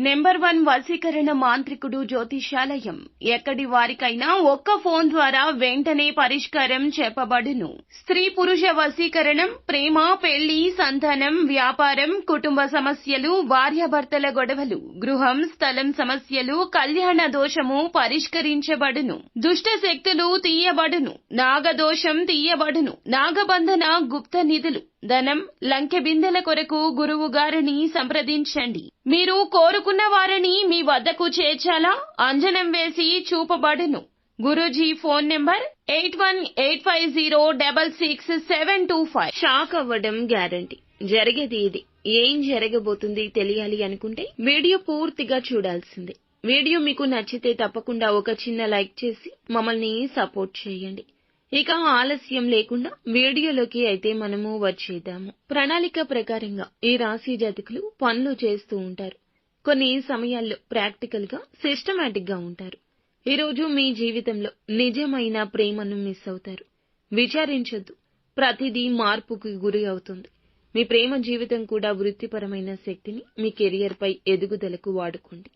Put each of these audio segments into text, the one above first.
Number 1 వశీకరణ మాంత్రికుడు జ్యోతిషాలయం. ఎక్కడి వారికైనా ఒక్క ఫోన్ ద్వారా వెంటనే పరిష్కారం చెప్పబడును. స్త్రీ పురుష వశీకరణం, ప్రేమ, పెళ్లి, సంతానం, వ్యాపారం, కుటుంబ సమస్యలు, భార్యాభర్తల గొడవలు, గృహం, స్థలం సమస్యలు, కళ్యాణ దోషము పరిష్కరించబడును. దుష్ట శక్తులు తీయబడును. నాగదోషం తీయబడును. నాగబంధన, గుప్త నిధులు, ధనం, లంకె బిందెల కొరకు గురువు గారిని సంప్రదించండి. మీరు కోరుకున్న వారిని మీ వద్దకు చేర్చాలా? అంజనం వేసి చూపబడును. గురూజీ ఫోన్ నంబర్ 8185066725. షాక్ అవ్వడం గ్యారంటీ. జరిగేది ఇది. ఏం జరగబోతుంది తెలియాలి అనుకుంటే వీడియో పూర్తిగా చూడాల్సిందే. వీడియో మీకు నచ్చితే తప్పకుండా ఒక చిన్న లైక్ చేసి మమ్మల్ని సపోర్ట్ చేయండి. ఇక ఆలస్యం లేకుండా వీడియోలోకి అయితే మనము వచ్చేద్దాము. ప్రణాళిక ప్రకారంగా ఈ రాశి జాతకులు పనులు చేస్తూ ఉంటారు. కొన్ని సమయాల్లో ప్రాక్టికల్ గా, సిస్టమాటిక్ గా ఉంటారు. ఈ రోజు మీ జీవితంలో నిజమైన ప్రేమను మిస్ అవుతారు. విచారించొద్దు, ప్రతిదీ మార్పుకు గురి అవుతుంది. మీ ప్రేమ జీవితం కూడా వృత్తిపరమైన శక్తిని మీ కెరియర్ పై ఎదుగుదలకు వాడుకోండి.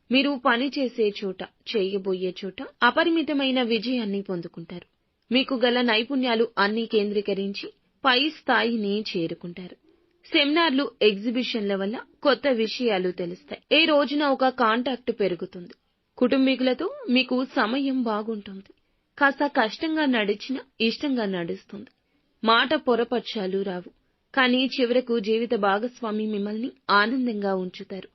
మీరు పని చేసే చోట, చేయబోయే చోట అపరిమితమైన విజయాన్ని పొందుకుంటారు. మీకు గల నైపుణ్యాలు అన్నీ కేంద్రీకరించి పై స్థాయిని చేరుకుంటారు. సెమినార్లు, ఎగ్జిబిషన్ల వల్ల కొత్త విషయాలు తెలుస్తాయి. ఈ రోజున ఒక కాంటాక్ట్ పెరుగుతుంది. కుటుంబీకులతో మీకు సమయం బాగుంటుంది. కాస్త కష్టంగా నడిచినా ఇష్టంగా నడుస్తుంది. మాట పొరపచ్చాలు రావు. కానీ చివరకు జీవిత భాగస్వామి మిమ్మల్ని ఆనందంగా ఉంచుతారు.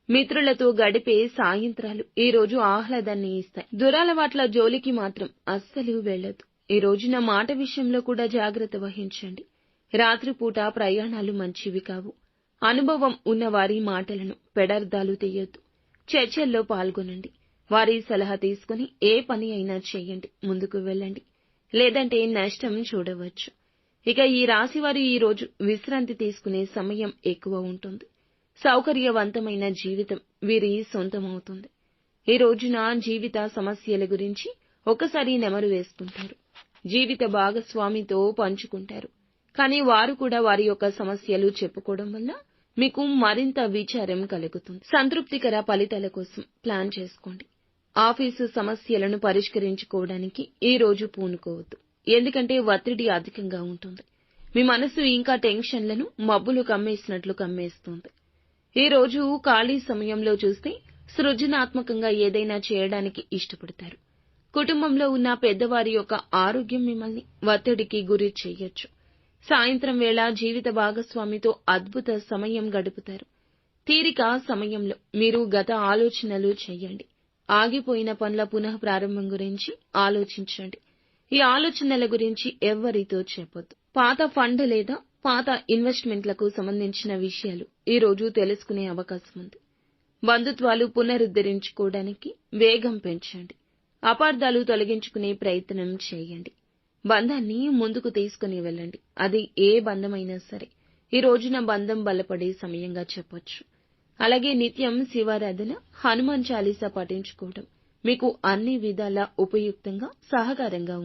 మిత్రులతో గడిపే సాయంత్రాలు ఈ రోజు ఆహ్లాదాన్ని ఇస్తాయి. దురలవాట్ల జోలికి మాత్రం అస్సలు వెళ్ళొద్దు. ఈ రోజున మాట విషయంలో కూడా జాగ్రత్త వహించండి. రాత్రిపూట ప్రయాణాలు మంచివి కావు. అనుభవం ఉన్న వారి మాటలను పెడర్థాలు తీయొద్దు. చర్చల్లో పాల్గొనండి. వారి సలహా తీసుకుని ఏ పని అయినా చేయండి. ముందుకు వెళ్ళండి. లేదంటే నష్టం చూడవచ్చు. ఇక ఈ రాశివారు ఈ రోజు విశ్రాంతి తీసుకునే సమయం ఎక్కువ ఉంటుంది. సౌకర్యవంతమైన జీవితం వీరి సొంతమవుతుంది. ఈ రోజున జీవిత సమస్యల గురించి ఒకసారి నెమరు వేసుకుంటారు. జీవిత భాగస్వామితో పంచుకుంటారు. కానీ వారు కూడా వారి యొక్క సమస్యలు చెప్పుకోవడం వల్ల మీకు మరింత విచారం కలుగుతుంది. సంతృప్తికర ఫలితాల కోసం ప్లాన్ చేసుకోండి. ఆఫీసు సమస్యలను పరిష్కరించుకోవడానికి ఈ రోజు పూనుకోవద్దు. ఎందుకంటే ఒత్తిడి అధికంగా ఉంటుంది. మీ మనసు ఇంకా టెన్షన్లను మబ్బులు కమ్మేసినట్లు కమ్మేస్తుంది. ఈ రోజు ఖాళీ సమయంలో చూస్తే సృజనాత్మకంగా ఏదైనా చేయడానికి ఇష్టపడతారు. కుటుంబంలో ఉన్న పెద్దవారి యొక్క ఆరోగ్యం మిమ్మల్ని ఒత్తిడికి గురి చేయొచ్చు. సాయంత్రం వేళ జీవిత భాగస్వామితో అద్భుత సమయం గడుపుతారు. తీరిక సమయంలో మీరు గత ఆలోచనలు చేయండి. ఆగిపోయిన పనుల పునః ప్రారంభం గురించి ఆలోచించండి. ఈ ఆలోచనల గురించి ఎవ్వరితో చెప్పొద్దు. పాత ఫండ్ లేదా పాత ఇన్వెస్ట్మెంట్లకు సంబంధించిన విషయాలు ఈ రోజు తెలుసుకునే అవకాశం ఉంది. బంధుత్వాలు పునరుద్ధరించుకోవడానికి వేగం పెంచండి. అపార్థాలు తొలగించుకునే ప్రయత్నం చేయండి. బంధాన్ని ముందుకు తీసుకుని వెళ్ళండి. అది ఏ బంధమైనా సరే ఈ రోజున బంధం బలపడే సమయంగా చెప్పొచ్చు. అలాగే నిత్యం శివారాధన, హనుమాన్ చాలీసా పఠించుకోవడం మీకు అన్ని విధాలా ఉపయుక్తంగా, సహకారంగా ఉంటుంది.